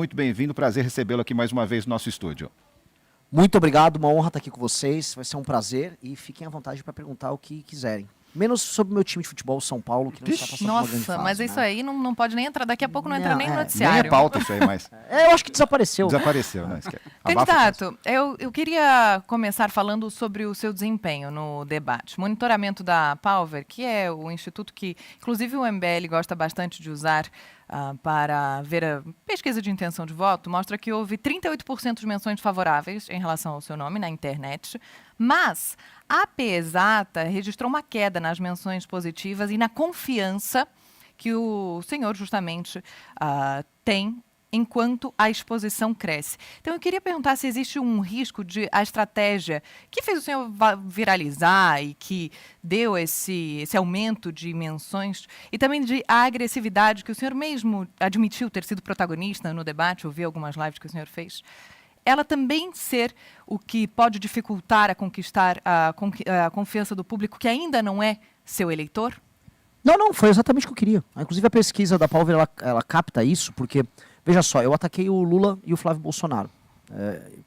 muito bem-vindo, prazer recebê-lo aqui mais uma vez no nosso estúdio. Muito obrigado, uma honra estar aqui com vocês, vai ser um prazer e fiquem à vontade para perguntar o que quiserem. Menos sobre o meu time de futebol, São Paulo, que não está passando uma grande fase. Nossa, mas isso aí não pode nem entrar, daqui a pouco não entra nem no Nem noticiário. é pauta isso aí, mas... Eu acho que desapareceu. Desapareceu, né? Candidato, eu queria começar falando sobre o seu desempenho no debate. Monitoramento da Palver, que é o instituto que, inclusive, o MBL gosta bastante de usar para ver a pesquisa de intenção de voto, mostra que houve 38% de menções favoráveis em relação ao seu nome na internet, mas a Pesata registrou uma queda nas menções positivas e na confiança que o senhor justamente tem enquanto a exposição cresce. Então, eu queria perguntar se existe um risco de a estratégia que fez o senhor viralizar e que deu esse aumento de menções e também de a agressividade que o senhor mesmo admitiu ter sido protagonista no debate, eu vi algumas lives que o senhor fez, ela também ser o que pode dificultar a conquistar a confiança do público que ainda não é seu eleitor? Não, foi exatamente o que eu queria. Inclusive a pesquisa da Palver, ela capta isso, porque, veja só, eu ataquei o Lula e o Flávio Bolsonaro.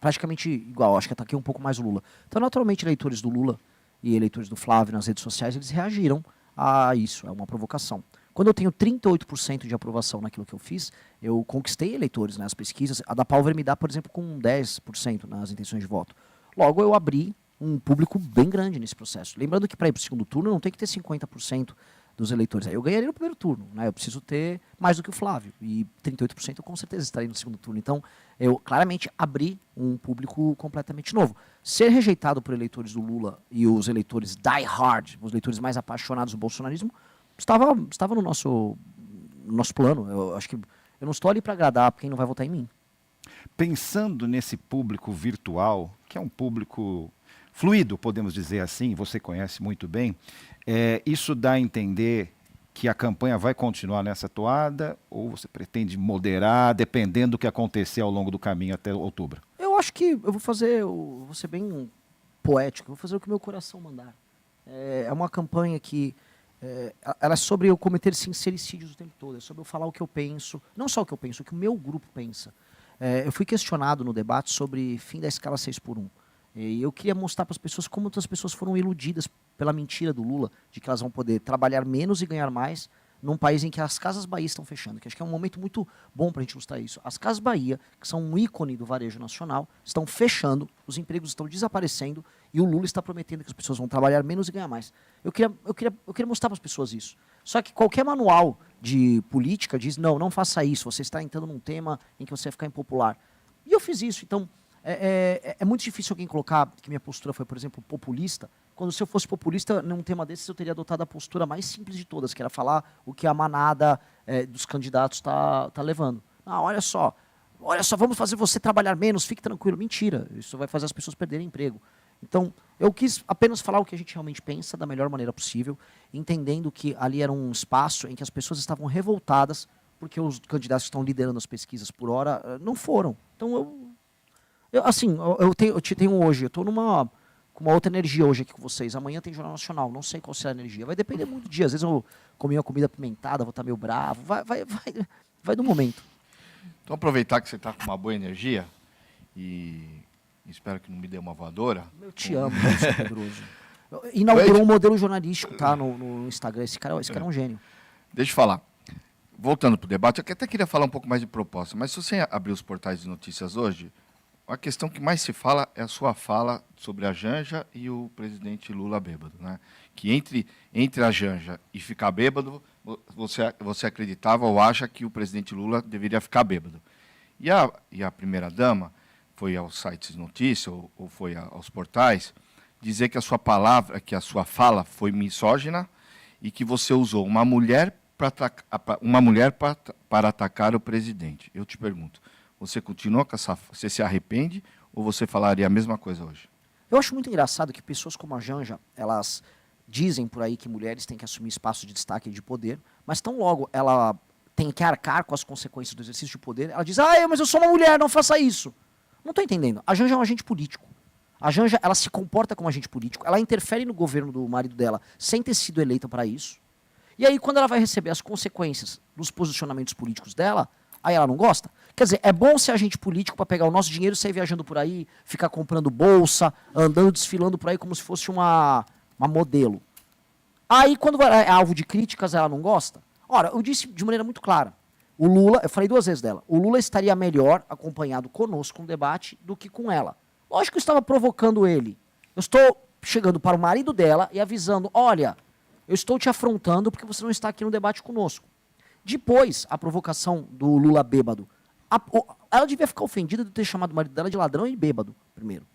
Praticamente igual, acho que ataquei um pouco mais o Lula. Então, naturalmente, eleitores do Lula e eleitores do Flávio nas redes sociais, eles reagiram a isso, é uma provocação. Quando eu tenho 38% de aprovação naquilo que eu fiz, eu conquistei eleitores nas pesquisas. A da Palver me dá, por exemplo, com 10% nas intenções de voto. Logo, eu abri um público bem grande nesse processo. Lembrando que para ir para o segundo turno, não tem que ter 50% dos eleitores. Aí eu ganharia no primeiro turno, né? Eu preciso ter mais do que o Flávio. E 38% eu com certeza estaria no segundo turno. Então, eu claramente abri um público completamente novo. Ser rejeitado por eleitores do Lula e os eleitores die hard, os eleitores mais apaixonados do bolsonarismo, estava no nosso plano. Eu acho que eu não estou ali para agradar quem não vai votar em mim. Pensando nesse público virtual, que é um público fluido, podemos dizer assim, você conhece muito bem, isso dá a entender que a campanha vai continuar nessa toada ou você pretende moderar, dependendo do que acontecer ao longo do caminho até outubro? Eu acho que eu vou ser bem poético, eu vou fazer o que meu coração mandar. É uma campanha que ela é sobre eu cometer sincericídios o tempo todo, é sobre eu falar o que eu penso, não só o que eu penso, o que o meu grupo pensa. Eu fui questionado no debate sobre fim da escala 6x1. E eu queria mostrar para as pessoas como outras pessoas foram iludidas pela mentira do Lula, de que elas vão poder trabalhar menos e ganhar mais num país em que as Casas Bahia estão fechando, que acho que é um momento muito bom para a gente ilustrar isso. As Casas Bahia, que são um ícone do varejo nacional, estão fechando, os empregos estão desaparecendo e o Lula está prometendo que as pessoas vão trabalhar menos e ganhar mais. Eu queria mostrar para as pessoas isso. Só que qualquer manual de política diz, não faça isso, você está entrando num tema em que você vai ficar impopular. E eu fiz isso, então é muito difícil alguém colocar que minha postura foi, por exemplo, populista, quando se eu fosse populista num tema desses eu teria adotado a postura mais simples de todas, que era falar o que a manada dos candidatos está levando. Olha só, vamos fazer você trabalhar menos, fique tranquilo. Mentira, isso vai fazer as pessoas perderem emprego. Então, eu quis apenas falar o que a gente realmente pensa da melhor maneira possível, entendendo que ali era um espaço em que as pessoas estavam revoltadas porque os candidatos que estão liderando as pesquisas por hora não foram. Então, eu te tenho hoje, eu estou com uma outra energia hoje aqui com vocês. Amanhã tem Jornal Nacional, não sei qual será a energia. Vai depender muito do dia. Às vezes eu comi uma comida apimentada, vou estar meio bravo. Vai do momento. Então, aproveitar que você está com uma boa energia e espero que não me dê uma voadora. Eu te amo, você Pedroso. Inaugurou um modelo jornalístico, tá, no Instagram. Esse cara é um gênio. Deixa eu falar. Voltando para o debate, eu até queria falar um pouco mais de proposta, mas se você abrir os portais de notícias hoje, a questão que mais se fala é a sua fala sobre a Janja e o presidente Lula bêbado, né? Que entre a Janja e ficar bêbado, você acreditava ou acha que o presidente Lula deveria ficar bêbado. E a primeira-dama foi aos sites de notícia ou foi aos portais dizer que a sua fala foi misógina e que você usou uma mulher para atacar o presidente. Eu te pergunto, você continua com essa... Você se arrepende ou você falaria a mesma coisa hoje? Eu acho muito engraçado que pessoas como a Janja, elas dizem por aí que mulheres têm que assumir espaço de destaque e de poder, mas tão logo ela tem que arcar com as consequências do exercício de poder, ela diz, mas eu sou uma mulher, não faça isso. Não estou entendendo. A Janja é um agente político. A Janja, ela se comporta como agente político, ela interfere no governo do marido dela sem ter sido eleita para isso. E aí, quando ela vai receber as consequências dos posicionamentos políticos dela, Aí ela não gosta? Quer dizer, é bom ser agente político para pegar o nosso dinheiro e sair viajando por aí, ficar comprando bolsa, andando, desfilando por aí como se fosse uma modelo. Aí, quando é alvo de críticas, ela não gosta? Ora, eu disse de maneira muito clara. O Lula, eu falei 2 vezes dela, o Lula estaria melhor acompanhado conosco no debate do que com ela. Lógico que eu estava provocando ele. Eu estou chegando para o marido dela e avisando, olha, eu estou te afrontando porque você não está aqui no debate conosco. Depois, a provocação do Lula bêbado. Ela devia ficar ofendida de ter chamado o marido dela de ladrão e bêbado, primeiro.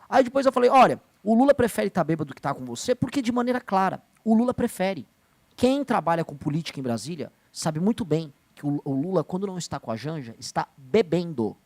Aí depois eu falei, olha, o Lula prefere estar bêbado do que estar com você, porque de maneira clara, o Lula prefere. Quem trabalha com política em Brasília sabe muito bem que o Lula, quando não está com a Janja, está bebendo.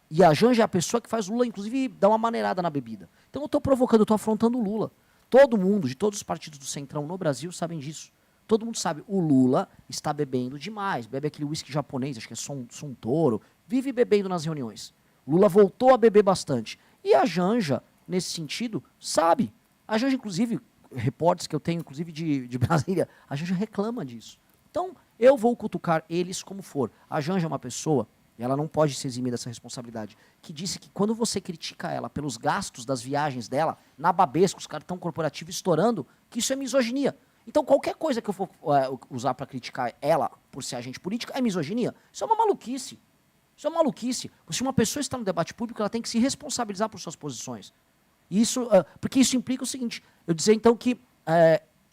E a Janja é a pessoa que faz o Lula, inclusive, dar uma maneirada na bebida. Então eu estou provocando, eu estou afrontando o Lula. Todo mundo, de todos os partidos do Centrão no Brasil, sabem disso. Todo mundo sabe, o Lula está bebendo demais. Bebe aquele uísque japonês, acho que é Suntoro. Vive bebendo nas reuniões. O Lula voltou a beber bastante. E a Janja, nesse sentido, sabe. A Janja, inclusive, repórteres que eu tenho, inclusive de Brasília, a Janja reclama disso. Então, eu vou cutucar eles como for. A Janja é uma pessoa, e ela não pode se eximir dessa responsabilidade, que disse que quando você critica ela pelos gastos das viagens dela, na Babesco, os cartão corporativo estourando, que isso é misoginia. Então, qualquer coisa que eu for usar para criticar ela por ser agente política é misoginia. Isso é uma maluquice. Isso é uma maluquice. Se uma pessoa está no debate público, ela tem que se responsabilizar por suas posições. Isso, porque isso implica o seguinte, eu dizer então que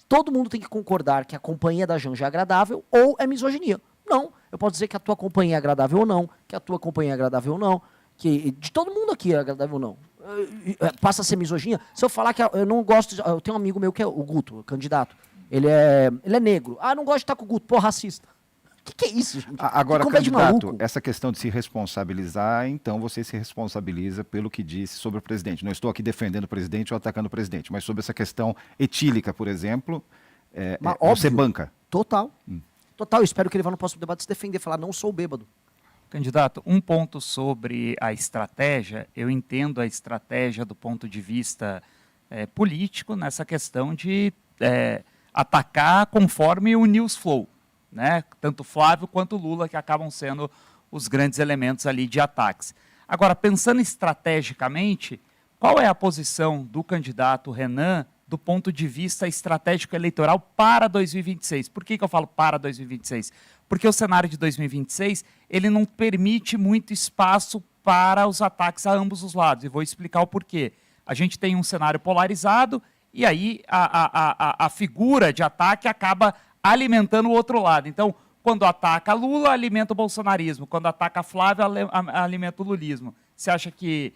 todo mundo tem que concordar que a companhia da Janja é agradável ou é misoginia. Não, eu posso dizer que a tua companhia é agradável ou não, que a tua companhia é agradável ou não, que de todo mundo aqui é agradável ou não. Passa a ser misoginia. Se eu falar que eu não gosto, eu tenho um amigo meu que é o Guto, o candidato, ele é negro. Ah, não gosto de estar com o Guto, pô, racista. O que é isso, gente? Agora, que de candidato, maluco. essa questão de se responsabilizar, então você se responsabiliza pelo que disse sobre o presidente. Não estou aqui defendendo o presidente ou atacando o presidente, mas sobre essa questão etílica, por exemplo, você óbvio, banca. Total. Total, eu espero que ele vá no próximo debate se defender, falar, não sou bêbado. Candidato, um ponto sobre a estratégia, eu entendo a estratégia do ponto de vista político nessa questão de atacar conforme o news flow, né? Tanto Flávio quanto Lula, que acabam sendo os grandes elementos ali de ataques. Agora, pensando estrategicamente, qual é a posição do candidato Renan do ponto de vista estratégico eleitoral para 2026? Por que eu falo para 2026? Porque o cenário de 2026 ele não permite muito espaço para os ataques a ambos os lados. E vou explicar o porquê. A gente tem um cenário polarizado e aí a figura de ataque acaba alimentando o outro lado. Então, quando ataca Lula, alimenta o bolsonarismo. Quando ataca Flávio, alimenta o lulismo. Você acha que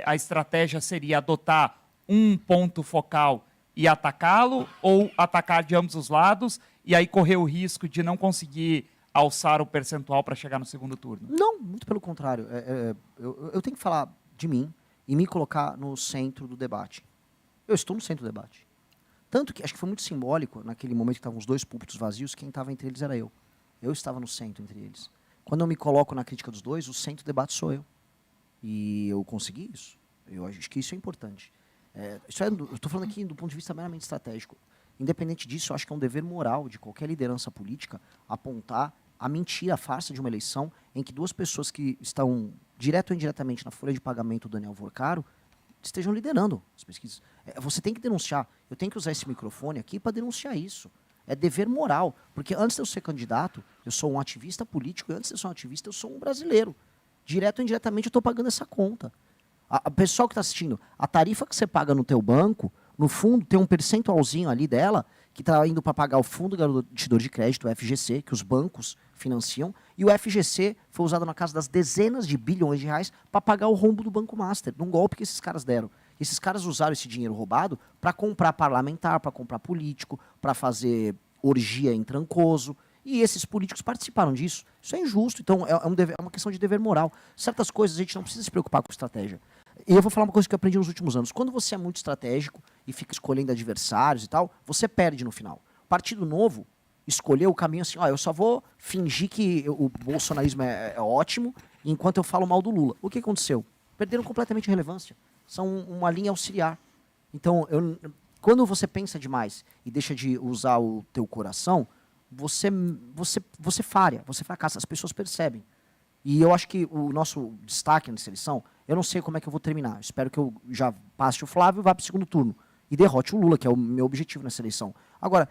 a estratégia seria adotar um ponto focal e atacá-lo, ou atacar de ambos os lados e aí correr o risco de não conseguir alçar o percentual para chegar no segundo turno? Não, muito pelo contrário. Eu tenho que falar de mim e me colocar no centro do debate. Eu estou no centro do debate. Tanto que, acho que foi muito simbólico, naquele momento que estavam os 2 púlpitos vazios, quem estava entre eles era eu. Eu estava no centro entre eles. Quando eu me coloco na crítica dos dois, o centro do debate sou eu. E eu consegui isso. Eu acho que isso é importante. Eu estou falando aqui do ponto de vista meramente estratégico. Independente disso, eu acho que é um dever moral de qualquer liderança política apontar a mentira, a farsa de uma eleição em que 2 pessoas que estão, direto ou indiretamente, na folha de pagamento do Daniel Vorcaro, estejam liderando as pesquisas. Você tem que denunciar. Eu tenho que usar esse microfone aqui para denunciar isso. É dever moral. Porque antes de eu ser candidato, eu sou um ativista político, e antes de eu ser um ativista, eu sou um brasileiro. Direto ou indiretamente, eu estou pagando essa conta. A pessoal que está assistindo, a tarifa que você paga no teu banco, no fundo, tem um percentualzinho ali dela que está indo para pagar o Fundo Garantidor de Crédito, o FGC, que os bancos financiam, e o FGC foi usado na casa das dezenas de bilhões de reais para pagar o rombo do Banco Master, num golpe que esses caras deram. Esses caras usaram esse dinheiro roubado para comprar parlamentar, para comprar político, para fazer orgia em Trancoso, e esses políticos participaram disso. Isso é injusto, então é uma questão de dever moral. Certas coisas a gente não precisa se preocupar com estratégia. E eu vou falar uma coisa que eu aprendi nos últimos anos. Quando você é muito estratégico e fica escolhendo adversários e tal, você perde no final. O Partido Novo escolheu o caminho assim, eu só vou fingir que o bolsonarismo é ótimo enquanto eu falo mal do Lula. O que aconteceu? Perderam completamente a relevância. São uma linha auxiliar. Então, quando você pensa demais e deixa de usar o teu coração, você falha, você fracassa, as pessoas percebem. E eu acho que o nosso destaque na seleção, eu não sei como é que eu vou terminar. Eu espero que eu já passe o Flávio e vá para o segundo turno. E derrote o Lula, que é o meu objetivo na seleção. Agora,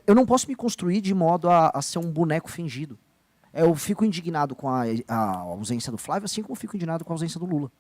eu não posso me construir de modo a ser um boneco fingido. Eu fico indignado com a ausência do Flávio, assim como eu fico indignado com a ausência do Lula.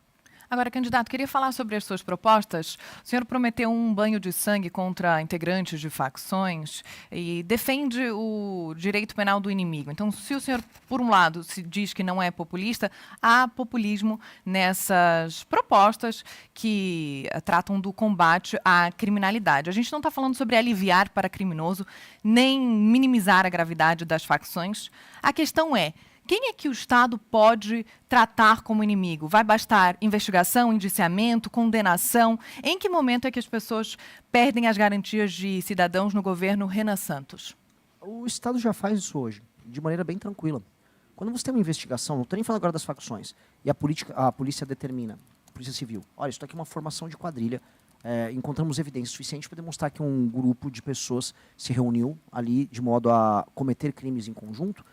Agora, candidato, queria falar sobre as suas propostas. O senhor prometeu um banho de sangue contra integrantes de facções e defende o direito penal do inimigo. Então, se o senhor, por um lado, se diz que não é populista, há populismo nessas propostas que tratam do combate à criminalidade. A gente não está falando sobre aliviar para criminoso, nem minimizar a gravidade das facções. A questão é: quem é que o Estado pode tratar como inimigo? Vai bastar investigação, indiciamento, condenação? Em que momento é que as pessoas perdem as garantias de cidadãos no governo Renan Santos? O Estado já faz isso hoje, de maneira bem tranquila. Quando você tem uma investigação, não estou nem falando agora das facções, e a polícia determina, a Polícia Civil, olha, isso aqui é uma formação de quadrilha, encontramos evidência suficiente para demonstrar que um grupo de pessoas se reuniu ali de modo a cometer crimes em conjunto.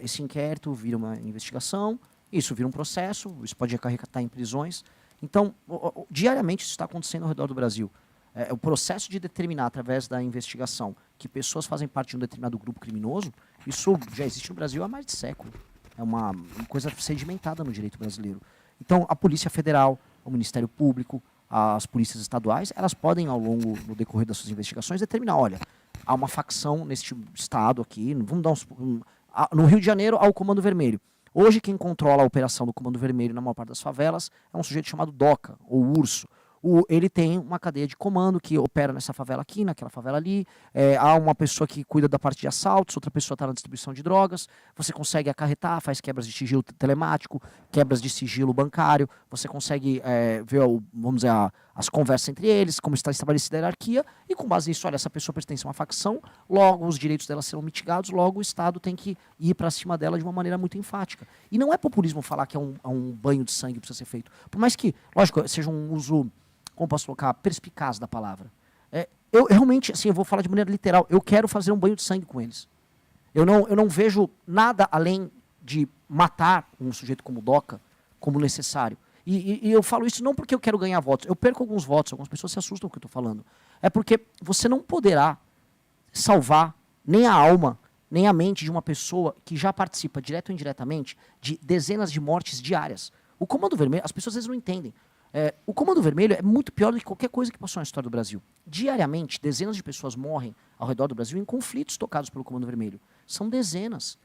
Esse inquérito vira uma investigação, isso vira um processo, isso pode acarretar em prisões. Então, diariamente isso está acontecendo ao redor do Brasil. O processo de determinar, através da investigação, que pessoas fazem parte de um determinado grupo criminoso, isso já existe no Brasil há mais de século. É uma coisa sedimentada no direito brasileiro. Então, a Polícia Federal, o Ministério Público, as polícias estaduais, elas podem, ao longo, no decorrer das suas investigações, determinar, olha, há uma facção neste estado aqui, vamos dar no Rio de Janeiro, há o Comando Vermelho. Hoje, quem controla a operação do Comando Vermelho na maior parte das favelas é um sujeito chamado DOCA, ou Urso. Ele tem uma cadeia de comando que opera nessa favela aqui, naquela favela ali. Há uma pessoa que cuida da parte de assaltos, outra pessoa está na distribuição de drogas. Você consegue acarretar, faz quebras de sigilo telemático, quebras de sigilo bancário. Você consegue ver, vamos dizer, as conversas entre eles, como está estabelecida a hierarquia. E com base nisso, olha, essa pessoa pertence a uma facção, logo os direitos dela serão mitigados, logo o Estado tem que ir para cima dela de uma maneira muito enfática. E não é populismo falar que é um banho de sangue que precisa ser feito. Por mais que, lógico, seja um uso, como posso colocar, perspicaz da palavra. Eu realmente, assim, eu vou falar de maneira literal, eu quero fazer um banho de sangue com eles. Eu não vejo nada além de matar um sujeito como o DOCA como necessário. E eu falo isso não porque eu quero ganhar votos. Eu perco alguns votos, algumas pessoas se assustam com o que eu estou falando. É porque você não poderá salvar nem a alma, nem a mente de uma pessoa que já participa, direto ou indiretamente, de dezenas de mortes diárias. O Comando Vermelho, as pessoas às vezes não entendem. O Comando Vermelho é muito pior do que qualquer coisa que passou na história do Brasil. Diariamente, dezenas de pessoas morrem ao redor do Brasil em conflitos tocados pelo Comando Vermelho. São dezenas.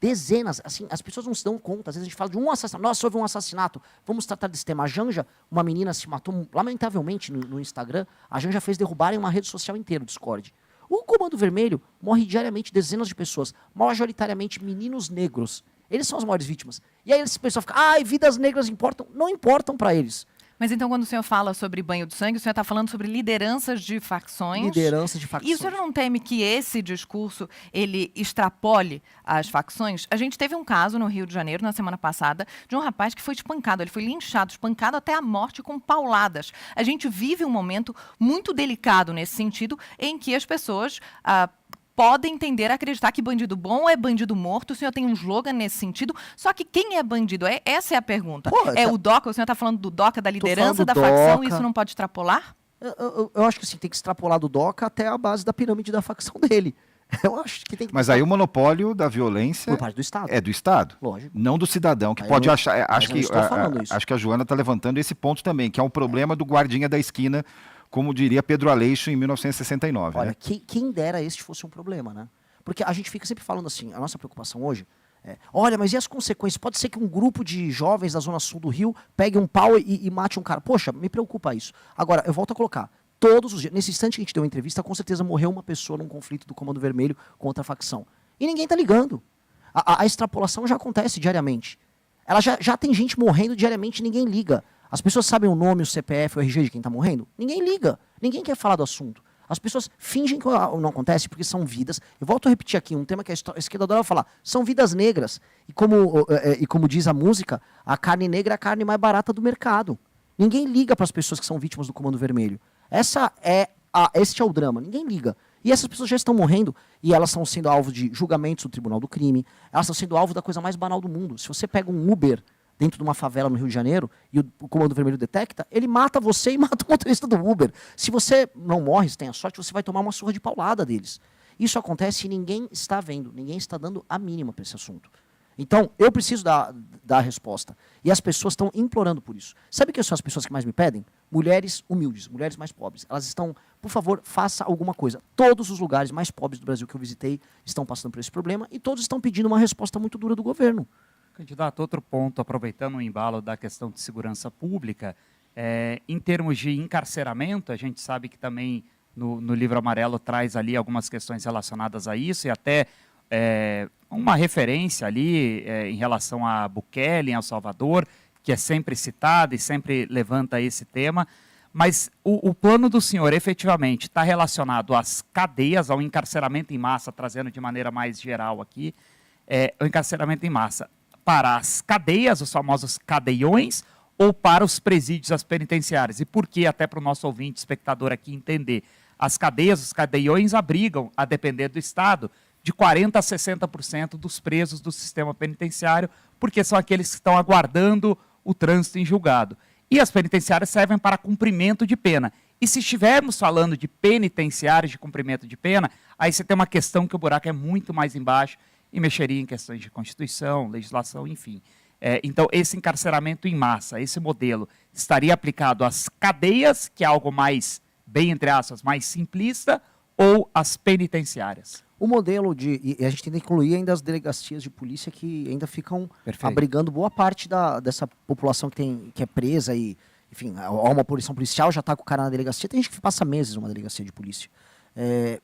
Dezenas. Assim, as pessoas não se dão conta. Às vezes a gente fala de um assassinato. Nossa, houve um assassinato. Vamos tratar desse tema. A Janja, uma menina se matou, lamentavelmente, no Instagram. A Janja fez derrubarem uma rede social inteira, o Discord. O Comando Vermelho morre diariamente dezenas de pessoas. Majoritariamente meninos negros. Eles são as maiores vítimas. E aí esse pessoal fica, vidas negras importam. Não importam para eles. Mas então, quando o senhor fala sobre banho de sangue, o senhor está falando sobre lideranças de facções? Lideranças de facções. E o senhor não teme que esse discurso, ele extrapole as facções? A gente teve um caso no Rio de Janeiro, na semana passada, de um rapaz que foi espancado. Ele foi linchado, espancado até a morte com pauladas. A gente vive um momento muito delicado nesse sentido, em que as pessoas podem entender, acreditar que bandido bom é bandido morto. O senhor tem um slogan nesse sentido. Só que quem é bandido? Essa é a pergunta. O DOCA? O senhor está falando do DOCA, da liderança da facção, e isso não pode extrapolar? Eu acho que sim, tem que extrapolar do DOCA até a base da pirâmide da facção dele. Eu acho que tem que... Mas aí o monopólio da violência por parte do Estado. É do Estado. Lógico. Não do cidadão, que Aí pode eu não- achar... mas eu não estou falando isso. Acho que a Joana está levantando esse ponto também, que é um problema do guardinha da esquina, como diria Pedro Aleixo em 1969. Olha, né? quem dera este fosse um problema, né? Porque a gente fica sempre falando assim, a nossa preocupação hoje olha, mas e as consequências? Pode ser que um grupo de jovens da Zona Sul do Rio pegue um pau e mate um cara. Poxa, me preocupa isso. Agora, eu volto a colocar, todos os dias, nesse instante que a gente deu uma entrevista, com certeza morreu uma pessoa num conflito do Comando Vermelho contra a facção. E ninguém tá ligando. A extrapolação já acontece diariamente. Ela já tem gente morrendo diariamente e ninguém liga. As pessoas sabem o nome, o CPF, o RG de quem está morrendo? Ninguém liga. Ninguém quer falar do assunto. As pessoas fingem que não acontece porque são vidas. Eu volto a repetir aqui um tema que a esquerda adora falar. São vidas negras. E como diz a música, a carne negra é a carne mais barata do mercado. Ninguém liga para as pessoas que são vítimas do Comando Vermelho. Este é o drama. Ninguém liga. E essas pessoas já estão morrendo e elas estão sendo alvo de julgamentos do Tribunal do Crime, elas estão sendo alvo da coisa mais banal do mundo. Se você pega um Uber dentro de uma favela no Rio de Janeiro e o Comando Vermelho detecta, ele mata você e mata o motorista do Uber. Se você não morre, se tem a sorte, você vai tomar uma surra de paulada deles. Isso acontece e ninguém está vendo, ninguém está dando a mínima para esse assunto. Então, eu preciso dar a resposta. E as pessoas estão implorando por isso. Sabe quem são as pessoas que mais me pedem? Mulheres humildes, mulheres mais pobres. Elas estão, por favor, faça alguma coisa. Todos os lugares mais pobres do Brasil que eu visitei estão passando por esse problema e todos estão pedindo uma resposta muito dura do governo. Candidato, outro ponto, aproveitando o embalo da questão de segurança pública, em termos de encarceramento, a gente sabe que também no Livro Amarelo traz ali algumas questões relacionadas a isso e até uma referência ali em relação a Bukele, em El Salvador, que é sempre citada e sempre levanta esse tema, mas o plano do senhor efetivamente está relacionado às cadeias, ao encarceramento em massa, trazendo de maneira mais geral aqui, o encarceramento em massa para as cadeias, os famosos cadeiões, ou para os presídios, as penitenciárias? E por que, até para o nosso ouvinte, espectador aqui entender, as cadeias, os cadeiões abrigam, a depender do Estado, de 40% a 60% dos presos do sistema penitenciário, porque são aqueles que estão aguardando o trânsito em julgado. E as penitenciárias servem para cumprimento de pena. E se estivermos falando de penitenciários de cumprimento de pena, aí você tem uma questão que o buraco é muito mais embaixo e mexeria em questões de Constituição, legislação, enfim. Então, esse encarceramento em massa, esse modelo, estaria aplicado às cadeias, que é algo mais, bem entre aspas, mais simplista, ou às penitenciárias? O modelo e a gente tem que incluir ainda as delegacias de polícia que ainda ficam abrigando boa parte dessa população que é presa e, enfim, há uma punição policial, já está com o cara na delegacia. Tem gente que passa meses numa delegacia de polícia.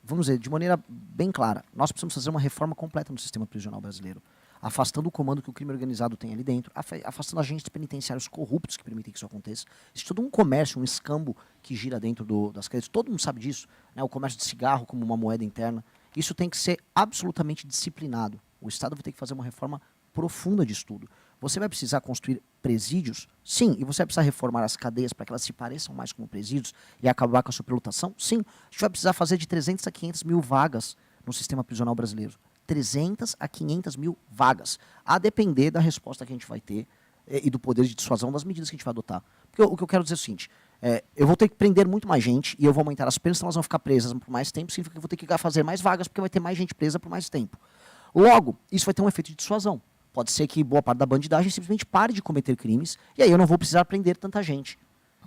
Vamos dizer, de maneira bem clara, nós precisamos fazer uma reforma completa no sistema prisional brasileiro, afastando o comando que o crime organizado tem ali dentro, afastando agentes penitenciários corruptos que permitem que isso aconteça. Existe todo um comércio, um escambo que gira dentro das cadeias. Todo mundo sabe disso, né? O comércio de cigarro como uma moeda interna. Isso tem que ser absolutamente disciplinado. O Estado vai ter que fazer uma reforma profunda de estudo. Você vai precisar construir presídios? Sim. E você vai precisar reformar as cadeias para que elas se pareçam mais como presídios e acabar com a superlotação? Sim. A gente vai precisar fazer de 300 a 500 mil vagas no sistema prisional brasileiro. 300 a 500 mil vagas. A depender da resposta que a gente vai ter e do poder de dissuasão das medidas que a gente vai adotar. Porque o que eu quero dizer é o seguinte, eu vou ter que prender muito mais gente e eu vou aumentar as penas, então elas vão ficar presas por mais tempo, significa que eu vou ter que fazer mais vagas porque vai ter mais gente presa por mais tempo. Logo, isso vai ter um efeito de dissuasão. Pode ser que boa parte da bandidagem simplesmente pare de cometer crimes e aí eu não vou precisar prender tanta gente.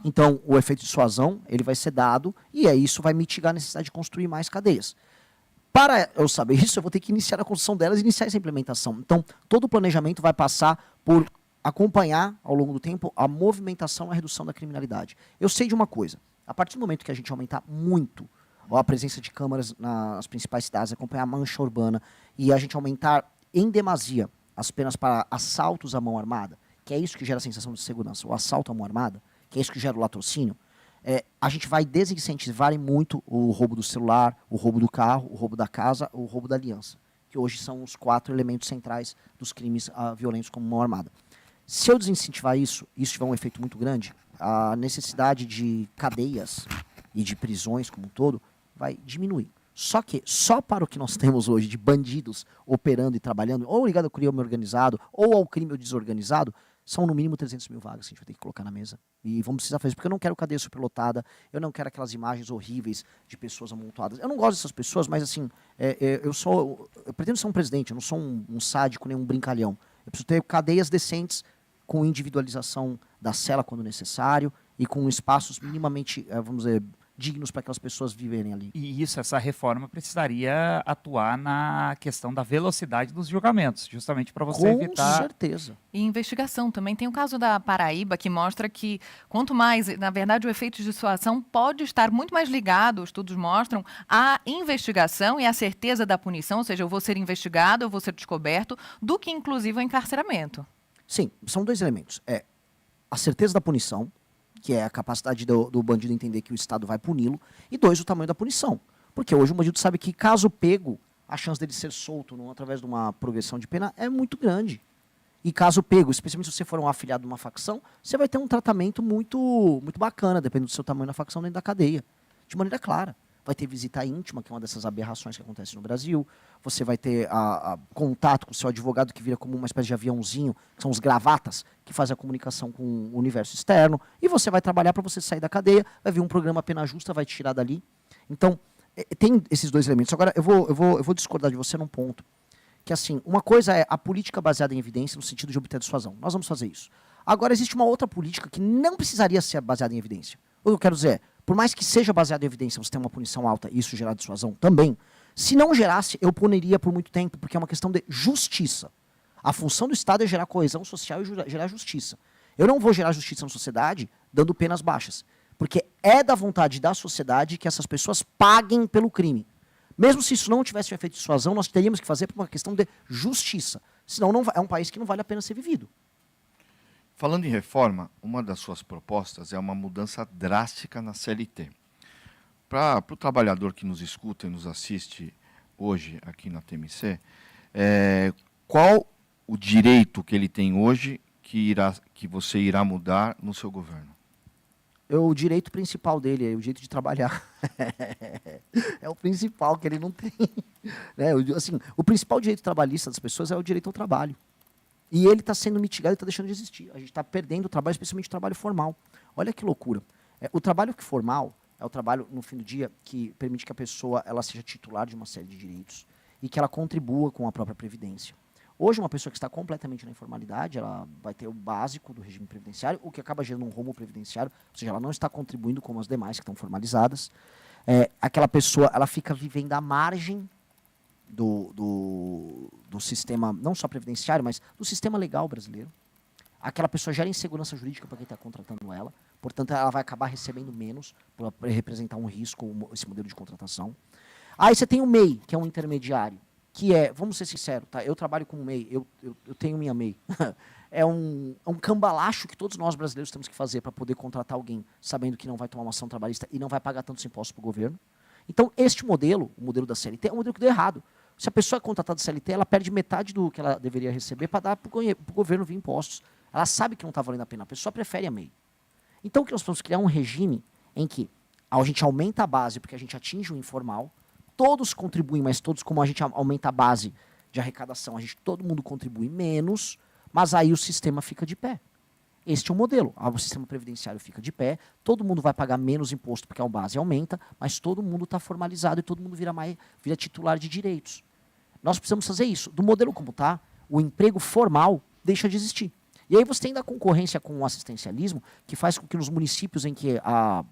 Então, o efeito de dissuasão, ele vai ser dado e aí isso vai mitigar a necessidade de construir mais cadeias. Para eu saber isso, eu vou ter que iniciar a construção delas e iniciar essa implementação. Então, todo o planejamento vai passar por acompanhar, ao longo do tempo, a movimentação e a redução da criminalidade. Eu sei de uma coisa, a partir do momento que a gente aumentar muito a presença de câmaras nas principais cidades, acompanhar a mancha urbana e a gente aumentar em demasia as penas para assaltos à mão armada, que é isso que gera a sensação de segurança, o assalto à mão armada, que é isso que gera o latrocínio, a gente vai desincentivar muito o roubo do celular, o roubo do carro, o roubo da casa, o roubo da aliança, que hoje são os 4 elementos centrais dos crimes violentos como mão armada. Se eu desincentivar isso tiver um efeito muito grande, a necessidade de cadeias e de prisões como um todo vai diminuir. Só que, só para o que nós temos hoje de bandidos operando e trabalhando, ou ligado ao crime organizado, ou ao crime desorganizado, são no mínimo 300 mil vagas que a gente vai ter que colocar na mesa. E vamos precisar fazer isso, porque eu não quero cadeia superlotada, eu não quero aquelas imagens horríveis de pessoas amontoadas. Eu não gosto dessas pessoas, mas assim, eu pretendo ser um presidente, eu não sou um sádico nem um brincalhão. Eu preciso ter cadeias decentes, com individualização da cela quando necessário e com espaços minimamente, vamos dizer, dignos para aquelas pessoas viverem ali. E essa reforma precisaria atuar na questão da velocidade dos julgamentos, justamente para você evitar... Com certeza. E investigação também. Tem o caso da Paraíba, que mostra que quanto mais, na verdade, o efeito de dissuasão pode estar muito mais ligado, os estudos mostram, à investigação e à certeza da punição, ou seja, eu vou ser investigado, eu vou ser descoberto, do que, inclusive, o encarceramento. Sim, são 2 elementos. A certeza da punição, que é a capacidade do bandido entender que o Estado vai puni-lo, e 2, o tamanho da punição. Porque hoje o bandido sabe que, caso pego, a chance dele ser solto através de uma progressão de pena é muito grande. E caso pego, especialmente se você for um afiliado de uma facção, você vai ter um tratamento muito, muito bacana, dependendo do seu tamanho na facção dentro da cadeia. De maneira clara. vai ter visita íntima, que é uma dessas aberrações que acontece no Brasil, você vai ter contato com o seu advogado, que vira como uma espécie de aviãozinho, que são os gravatas, que fazem a comunicação com o universo externo, e você vai trabalhar para você sair da cadeia, vai vir um programa Pena Justa, vai te tirar dali. Então, tem esses dois elementos. Agora, eu vou discordar de você num ponto, que assim, uma coisa é a política baseada em evidência, no sentido de obter dissuasão. Nós vamos fazer isso. Agora, existe uma outra política que não precisaria ser baseada em evidência. O que eu quero dizer é, por mais que seja baseado em evidência, você tem uma punição alta e isso gerar dissuasão também, se não gerasse, eu puniria por muito tempo, porque é uma questão de justiça. A função do Estado é gerar coesão social e gerar justiça. Eu não vou gerar justiça na sociedade dando penas baixas, porque é da vontade da sociedade que essas pessoas paguem pelo crime. Mesmo se isso não tivesse um efeito de dissuasão, nós teríamos que fazer por uma questão de justiça. Senão é um país que não vale a pena ser vivido. Falando em reforma, uma das suas propostas é uma mudança drástica na CLT. Para o trabalhador que nos escuta e nos assiste hoje aqui na TMC, qual o direito que ele tem hoje que você irá mudar no seu governo? O direito principal dele é o direito de trabalhar. É o principal que ele não tem. Assim, o principal direito trabalhista das pessoas é o direito ao trabalho. E ele está sendo mitigado e está deixando de existir. A gente está perdendo o trabalho, especialmente o trabalho formal. Olha que loucura. O trabalho formal é o trabalho, no fim do dia, que permite que a pessoa ela seja titular de uma série de direitos e que ela contribua com a própria previdência. Hoje, uma pessoa que está completamente na informalidade, ela vai ter o básico do regime previdenciário, o que acaba gerando um rombo previdenciário, ou seja, ela não está contribuindo como as demais que estão formalizadas. Aquela pessoa ela fica vivendo à margem do sistema, não só previdenciário, mas do sistema legal brasileiro. Aquela pessoa gera insegurança jurídica para quem está contratando ela, portanto, ela vai acabar recebendo menos para representar um risco, esse modelo de contratação. Aí você tem o MEI, que é um intermediário, que vamos ser sinceros, tá? Eu trabalho com MEI, eu tenho minha MEI. É um cambalacho que todos nós brasileiros temos que fazer para poder contratar alguém sabendo que não vai tomar uma ação trabalhista e não vai pagar tantos impostos para o governo. Então, este modelo, o modelo da CLT, é um modelo que deu errado. Se a pessoa é contratada da CLT, ela perde metade do que ela deveria receber para dar para o governo via impostos. Ela sabe que não está valendo a pena, a pessoa prefere a MEI. Então, o que nós vamos criar é um regime em que a gente aumenta a base porque a gente atinge o informal, todos contribuem, mas todos, como a gente aumenta a base de arrecadação, todo mundo contribui menos, mas aí o sistema fica de pé. Este é o modelo. O sistema previdenciário fica de pé, todo mundo vai pagar menos imposto porque a base aumenta, mas todo mundo está formalizado e todo mundo vira titular de direitos. Nós precisamos fazer isso. Do modelo como está, o emprego formal deixa de existir. E aí você tem da concorrência com o assistencialismo, que faz com que nos municípios em que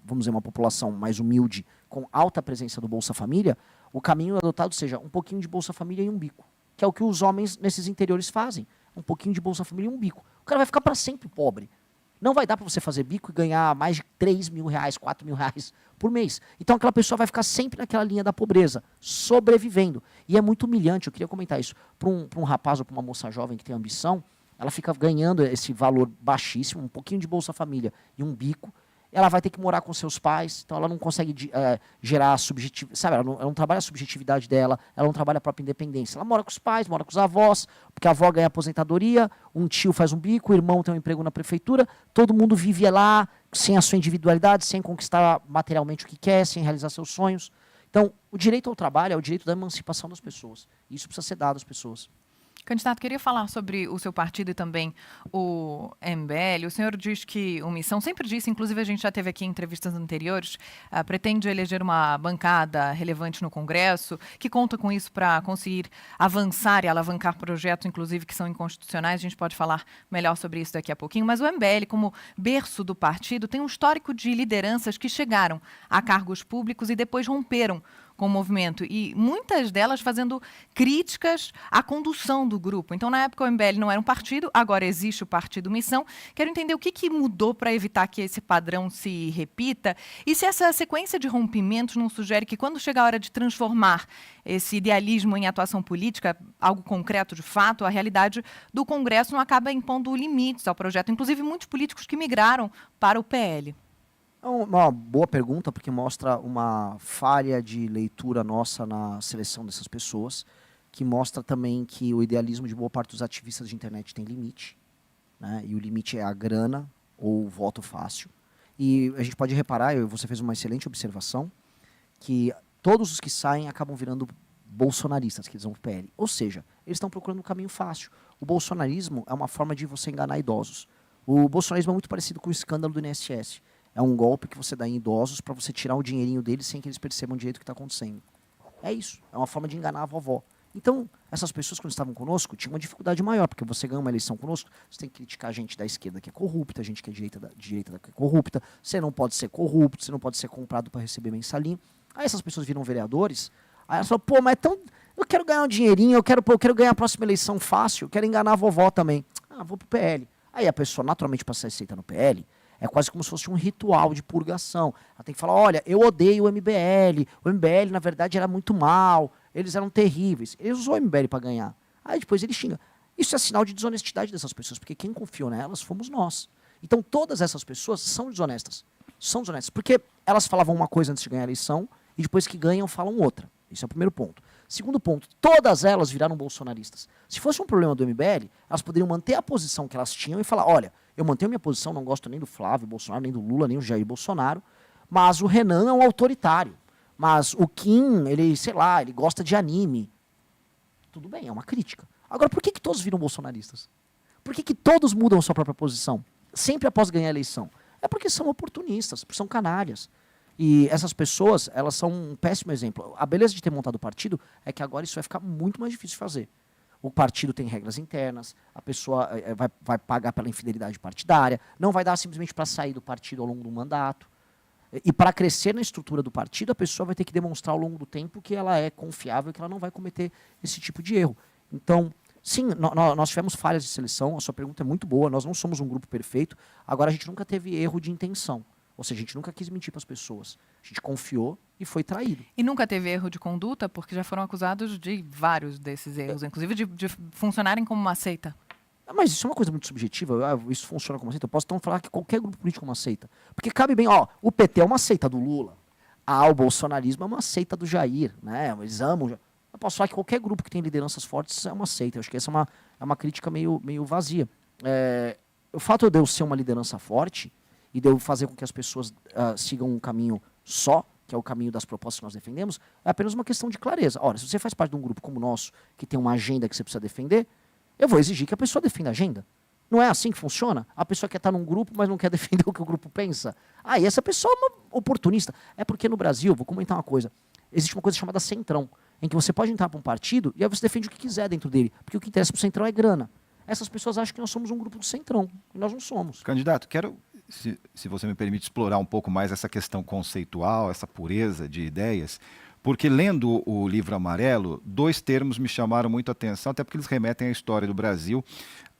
vamos dizer, uma população mais humilde, com alta presença do Bolsa Família, o caminho adotado seja um pouquinho de Bolsa Família e um bico. Que é o que os homens nesses interiores fazem. Um pouquinho de Bolsa Família e um bico. O cara vai ficar para sempre pobre. Não vai dar para você fazer bico e ganhar mais de 3 mil reais, 4 mil reais por mês. Então aquela pessoa vai ficar sempre naquela linha da pobreza, sobrevivendo. E é muito humilhante, eu queria comentar isso, para um rapaz ou para uma moça jovem que tem ambição, ela fica ganhando esse valor baixíssimo, um pouquinho de Bolsa Família e um bico, ela vai ter que morar com seus pais, então ela não consegue gerar subjetividade, sabe? Ela não trabalha a subjetividade dela, ela não trabalha a própria independência. Ela mora com os pais, mora com os avós, porque a avó ganha aposentadoria, um tio faz um bico, o irmão tem um emprego na prefeitura, todo mundo vive lá sem a sua individualidade, sem conquistar materialmente o que quer, sem realizar seus sonhos. Então, o direito ao trabalho é o direito da emancipação das pessoas. Isso precisa ser dado às pessoas. Candidato, queria falar sobre o seu partido e também o MBL. O senhor diz que o Missão, sempre disse, inclusive a gente já teve aqui em entrevistas anteriores, pretende eleger uma bancada relevante no Congresso, que conta com isso para conseguir avançar e alavancar projetos, inclusive, que são inconstitucionais. A gente pode falar melhor sobre isso daqui a pouquinho. Mas o MBL, como berço do partido, tem um histórico de lideranças que chegaram a cargos públicos e depois romperam com o movimento, e muitas delas fazendo críticas à condução do grupo. Então, na época, o MBL não era um partido, agora existe o Partido Missão. Quero entender o que mudou para evitar que esse padrão se repita e se essa sequência de rompimentos não sugere que, quando chega a hora de transformar esse idealismo em atuação política, algo concreto de fato, a realidade do Congresso não acaba impondo limites ao projeto. Inclusive, muitos políticos que migraram para o PL. É uma boa pergunta, porque mostra uma falha de leitura nossa na seleção dessas pessoas, que mostra também que o idealismo de boa parte dos ativistas de internet tem limite, né? E o limite é a grana ou o voto fácil. E a gente pode reparar, você fez uma excelente observação, que todos os que saem acabam virando bolsonaristas, que eles vão pro PL. Ou seja, eles estão procurando um caminho fácil. O bolsonarismo é uma forma de você enganar idosos. O bolsonarismo é muito parecido com o escândalo do INSS. É um golpe que você dá em idosos para você tirar o dinheirinho deles sem que eles percebam direito o que está acontecendo. É isso. É uma forma de enganar a vovó. Então, essas pessoas, quando estavam conosco, tinham uma dificuldade maior, porque você ganha uma eleição conosco, você tem que criticar a gente da esquerda que é corrupta, a gente que é direita que é corrupta, você não pode ser corrupto, você não pode ser comprado para receber mensalinho. Aí essas pessoas viram vereadores, aí elas falam, pô, mas então, eu quero ganhar um dinheirinho, eu quero ganhar a próxima eleição fácil, eu quero enganar a vovó também. Ah, vou pro PL. Aí a pessoa, naturalmente, para ser aceita no PL, é quase como se fosse um ritual de purgação. Ela tem que falar, olha, eu odeio o MBL, na verdade, era muito mal, eles eram terríveis. Ele usou o MBL para ganhar. Aí depois ele xinga. Isso é sinal de desonestidade dessas pessoas, porque quem confiou nelas fomos nós. Então todas essas pessoas são desonestas. São desonestas, porque elas falavam uma coisa antes de ganhar a eleição, e depois que ganham, falam outra. Isso é o primeiro ponto. Segundo ponto, todas elas viraram bolsonaristas. Se fosse um problema do MBL, elas poderiam manter a posição que elas tinham e falar, olha, eu mantenho minha posição, não gosto nem do Flávio Bolsonaro, nem do Lula, nem do Jair Bolsonaro, mas o Renan é um autoritário. Mas o Kim, ele, sei lá, ele gosta de anime. Tudo bem, é uma crítica. Agora, por que todos viram bolsonaristas? Por que todos mudam a sua própria posição? Sempre após ganhar a eleição? É porque são oportunistas, porque são canalhas. E essas pessoas, elas são um péssimo exemplo. A beleza de ter montado o partido é que agora isso vai ficar muito mais difícil de fazer. O partido tem regras internas, a pessoa vai pagar pela infidelidade partidária, não vai dar simplesmente para sair do partido ao longo do mandato. E para crescer na estrutura do partido, a pessoa vai ter que demonstrar ao longo do tempo que ela é confiável, que ela não vai cometer esse tipo de erro. Então, sim, nós tivemos falhas de seleção, a sua pergunta é muito boa, nós não somos um grupo perfeito, agora a gente nunca teve erro de intenção. Ou seja, a gente nunca quis mentir para as pessoas. A gente confiou e foi traído. E nunca teve erro de conduta, porque já foram acusados de vários desses erros, inclusive de funcionarem como uma seita. Mas isso é uma coisa muito subjetiva, isso funciona como uma seita. Eu posso então falar que qualquer grupo político é uma seita. Porque cabe bem, ó, o PT é uma seita do Lula. O bolsonarismo é uma seita do Jair, né? Eles amam. Eu posso falar que qualquer grupo que tem lideranças fortes é uma seita. Eu acho que essa é uma crítica meio vazia. O fato de eu ser uma liderança forte e de eu fazer com que as pessoas sigam um caminho só, que é o caminho das propostas que nós defendemos, é apenas uma questão de clareza. Ora, se você faz parte de um grupo como o nosso, que tem uma agenda que você precisa defender, eu vou exigir que a pessoa defenda a agenda. Não é assim que funciona? A pessoa quer estar num grupo, mas não quer defender o que o grupo pensa. E essa pessoa é uma oportunista. É porque no Brasil, vou comentar uma coisa, existe uma coisa chamada centrão, em que você pode entrar para um partido e aí você defende o que quiser dentro dele, porque o que interessa para o centrão é grana. Essas pessoas acham que nós somos um grupo do centrão, e nós não somos. Candidato, quero, se você me permite, explorar um pouco mais essa questão conceitual, essa pureza de ideias, porque lendo o livro amarelo, 2 termos me chamaram muito a atenção, até porque eles remetem à história do Brasil,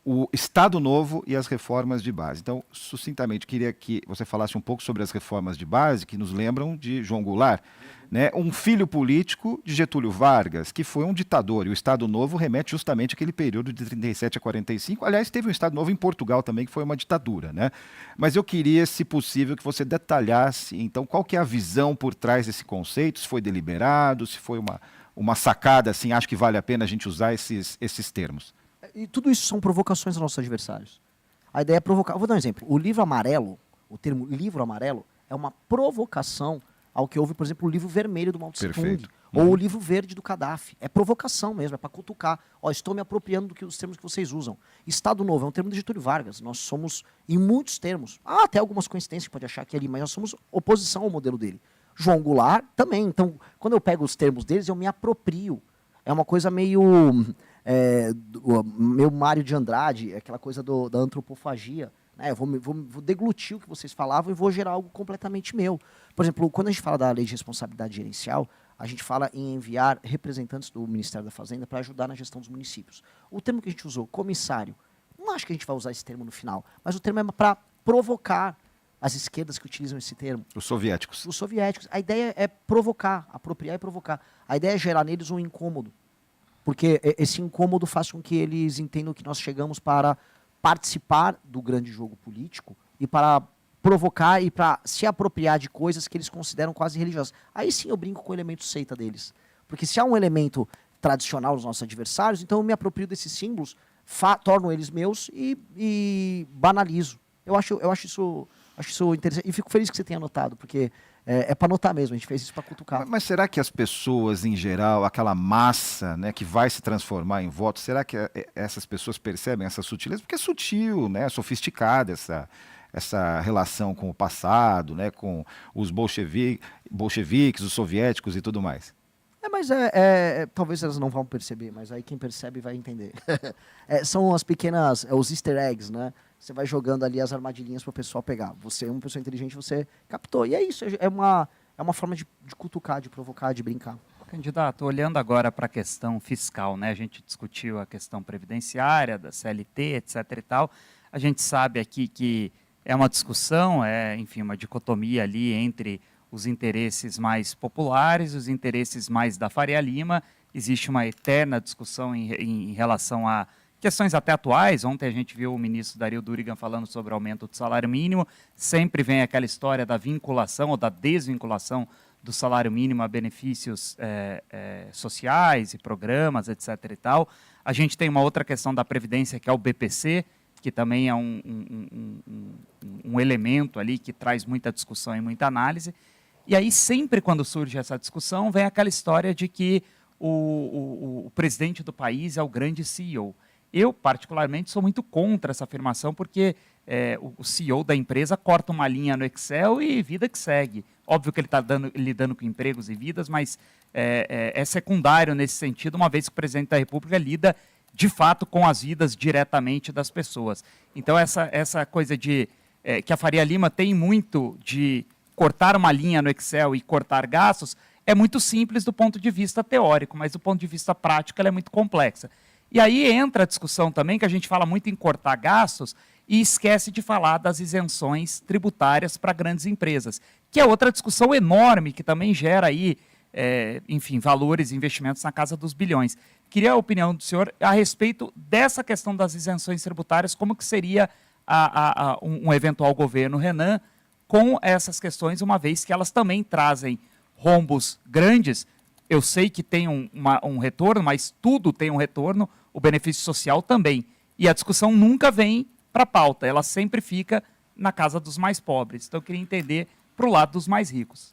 o Estado Novo e as reformas de base. Então, sucintamente, queria que você falasse um pouco sobre as reformas de base, que nos lembram de João Goulart, né? Um filho político de Getúlio Vargas, que foi um ditador, e o Estado Novo remete justamente àquele período de 37 a 45. Aliás, teve um Estado Novo em Portugal também, que foi uma ditadura, né? Mas eu queria, se possível, que você detalhasse, então, qual que é a visão por trás desse conceito, se foi deliberado, se foi uma sacada, assim, acho que vale a pena a gente usar esses termos. E tudo isso são provocações aos nossos adversários. A ideia é provocar. Vou dar um exemplo. O livro amarelo, o termo livro amarelo, é uma provocação ao que houve, por exemplo, o livro vermelho do Mao Tse Tung, ou o livro verde do Gaddafi. É provocação mesmo, é para cutucar. Estou me apropriando dos termos que vocês usam. Estado Novo é um termo de Getúlio Vargas. Nós somos, em muitos termos, até algumas coincidências que pode achar que é ali, mas nós somos oposição ao modelo dele. João Goulart também. Então, quando eu pego os termos deles, eu me aproprio. É uma coisa meio meu Mário de Andrade, aquela coisa da antropofagia. Né? Eu vou deglutir o que vocês falavam e vou gerar algo completamente meu. Por exemplo, quando a gente fala da lei de responsabilidade gerencial, a gente fala em enviar representantes do Ministério da Fazenda para ajudar na gestão dos municípios. O termo que a gente usou, comissário, não acho que a gente vai usar esse termo no final, mas o termo é para provocar as esquerdas que utilizam esse termo. Os soviéticos. Os soviéticos. A ideia é provocar, apropriar e provocar. A ideia é gerar neles um incômodo. Porque esse incômodo faz com que eles entendam que nós chegamos para participar do grande jogo político e para provocar e para se apropriar de coisas que eles consideram quase religiosas. Aí sim eu brinco com o elemento seita deles. Porque se há um elemento tradicional dos nossos adversários, então eu me aproprio desses símbolos, torno eles meus e banalizo. Eu acho isso interessante. E fico feliz que você tenha notado, porque É para notar mesmo, a gente fez isso para cutucar. Mas será que as pessoas, em geral, aquela massa, né, que vai se transformar em voto, será que essas pessoas percebem essa sutileza? Porque é sutil, né, sofisticada essa relação com o passado, né, com os bolcheviques, os soviéticos e tudo mais. Mas talvez elas não vão perceber, mas aí quem percebe vai entender. São as pequenas, os easter eggs, né? Você vai jogando ali as armadilhinhas para o pessoal pegar. Você é uma pessoa inteligente, você captou. E é isso, é uma forma de cutucar, de provocar, de brincar. Candidato, olhando agora para a questão fiscal, né? A gente discutiu a questão previdenciária, da CLT, etc. e tal. A gente sabe aqui que é uma discussão, enfim, uma dicotomia ali entre os interesses mais populares, os interesses mais da Faria Lima. Existe uma eterna discussão em relação a questões até atuais. Ontem a gente viu o ministro Dario Durigan falando sobre o aumento do salário mínimo. Sempre vem aquela história da vinculação ou da desvinculação do salário mínimo a benefícios sociais e programas, etc. e tal. A gente tem uma outra questão da Previdência, que é o BPC, que também é um elemento ali que traz muita discussão e muita análise. E aí, sempre quando surge essa discussão, vem aquela história de que o presidente do país é o grande CEO. Eu, particularmente, sou muito contra essa afirmação, porque o CEO da empresa corta uma linha no Excel e vida que segue. Óbvio que ele está lidando com empregos e vidas, mas é secundário nesse sentido, uma vez que o presidente da República lida, de fato, com as vidas diretamente das pessoas. Então, essa coisa de que a Faria Lima tem muito de cortar uma linha no Excel e cortar gastos, é muito simples do ponto de vista teórico, mas do ponto de vista prático ela é muito complexa. E aí entra a discussão também, que a gente fala muito em cortar gastos e esquece de falar das isenções tributárias para grandes empresas, que é outra discussão enorme, que também gera aí, enfim, valores e investimentos na casa dos bilhões. Queria a opinião do senhor a respeito dessa questão das isenções tributárias, como que seria um eventual governo Renan com essas questões, uma vez que elas também trazem rombos grandes. Eu sei que tem um retorno, mas tudo tem um retorno, o benefício social também. E a discussão nunca vem para a pauta, ela sempre fica na casa dos mais pobres. Então eu queria entender para o lado dos mais ricos.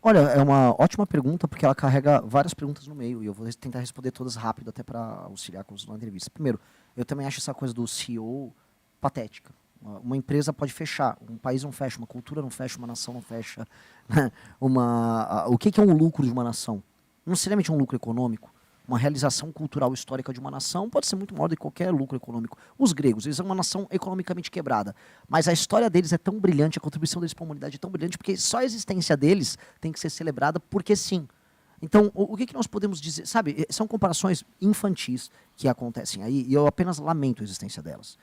Olha, é uma ótima pergunta, porque ela carrega várias perguntas no meio, e eu vou tentar responder todas rápido, até para auxiliar com na entrevista. Primeiro, eu também acho essa coisa do CEO patética. Uma empresa pode fechar, um país não fecha, uma cultura não fecha, uma nação não fecha. O que é um lucro de uma nação? Não necessariamente um lucro econômico. Uma realização cultural histórica de uma nação pode ser muito maior do que qualquer lucro econômico. Os gregos, eles são uma nação economicamente quebrada, mas a história deles é tão brilhante, a contribuição deles para a humanidade é tão brilhante, porque só a existência deles tem que ser celebrada porque sim. Então, o que nós podemos dizer? Sabe, são comparações infantis que acontecem aí, e eu apenas lamento a existência delas.